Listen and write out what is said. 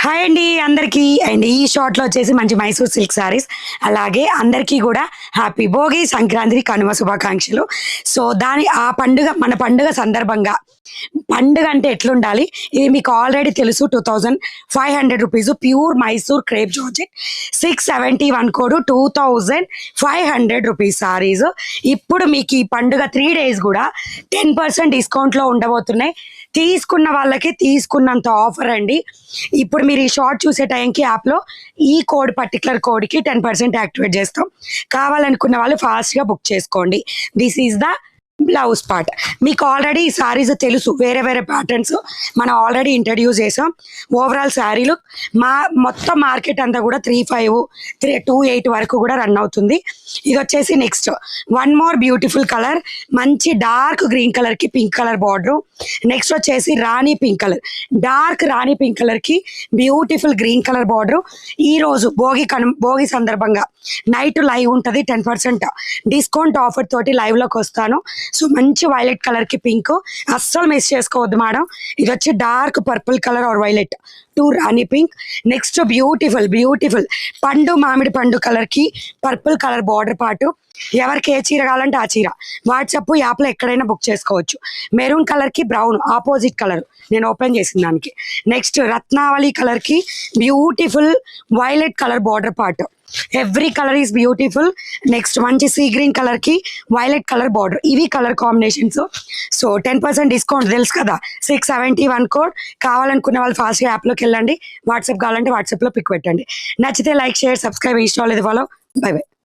Hi అండి అందరికీ. And ఈ షార్ట్లో వచ్చేసి మంచి మైసూర్ సిల్క్ శారీస్, అలాగే అందరికీ కూడా హ్యాపీ భోగి, సంక్రాంతి, కనుమ శుభాకాంక్షలు. సో ఆ పండుగ, మన పండుగ సందర్భంగా, పండుగ అంటే ఎట్లుండాలి ఇది మీకు ఆల్రెడీ తెలుసు. 2500 rupees pure Mysore crepe georgette, 671 code, 2500 rupees saris. ఇప్పుడు మీకు ఈ పండుగ 3 days కూడా 10% డిస్కౌంట్లో ఉండబోతున్నాయి. తీసుకున్న వాళ్ళకి తీసుకున్నంత ఆఫర్ అండి. ఇప్పుడు మీరు ఈ షార్ట్ చూసే టైంకి యాప్లో ఈ పర్టికులర్ కోడ్కి 10% యాక్టివేట్ చేస్తాం. కావాలనుకున్న వాళ్ళు ఫాస్ట్గా బుక్ చేసుకోండి. This is the blouse part. మీకు ఆల్రెడీ ఈ శారీస్ తెలుసు, వేరే వేరే ప్యాటర్న్స్ మనం ఆల్రెడీ ఇంట్రడ్యూస్ చేసాం. ఓవరాల్ శారీలు మొత్తం మార్కెట్ అంతా కూడా 3,528 వరకు కూడా రన్ అవుతుంది. ఇది వచ్చేసి next one more beautiful colour, మంచి డార్క్ గ్రీన్ కలర్కి పింక్ కలర్ బార్డర్. నెక్స్ట్ వచ్చేసి రాణి పింక్ కలర్, డార్క్ రాణి పింక్ కలర్కి బ్యూటిఫుల్ గ్రీన్ కలర్ బార్డర్. ఈరోజు భోగి సందర్భంగా నైట్ లైవ్ ఉంటుంది, 10% డిస్కౌంట్ ఆఫర్ తోటి లైవ్లోకి వస్తాను. సో మంచి వైలెట్ కలర్కి పింక్, అస్సలు మిస్ చేసుకోవద్దు మేడం. ఇది వచ్చి dark purple colour or violet to రాణి పింక్. నెక్స్ట్ బ్యూటిఫుల్ మామిడి పండు కలర్కి పర్పుల్ కలర్ బార్డర్ పాటు. ఎవరికి ఏ చీర కావాలంటే ఆ చీర వాట్సాప్ యాప్లో ఎక్కడైనా బుక్ చేసుకోవచ్చు. మెరూన్ కలర్కి బ్రౌన్ ఆపోజిట్ కలర్ నేను ఓపెన్ చేసిన దానికి. నెక్స్ట్ రత్నావళి కలర్కి beautiful violet colour border part. Every colour is beautiful. Next మంచి సీ గ్రీన్ కలర్కి వైలెట్ కలర్ బార్డర్. ఇవి కలర్ కాంబినేషన్స్. సో 10% డిస్కౌంట్ తెలుసు కదా, 671 కోడ్. కావాలనుకున్న వాళ్ళు ఫాస్ట్గా యాప్లోకి వెళ్ళండి. వాట్సాప్ కావాలంటే వాట్సాప్లో పిక్ పెట్టండి. నచ్చితే లైక్, షేర్, సబ్స్క్రైబ్, ఇన్స్టాల్ ఇది ఫాలో. By by.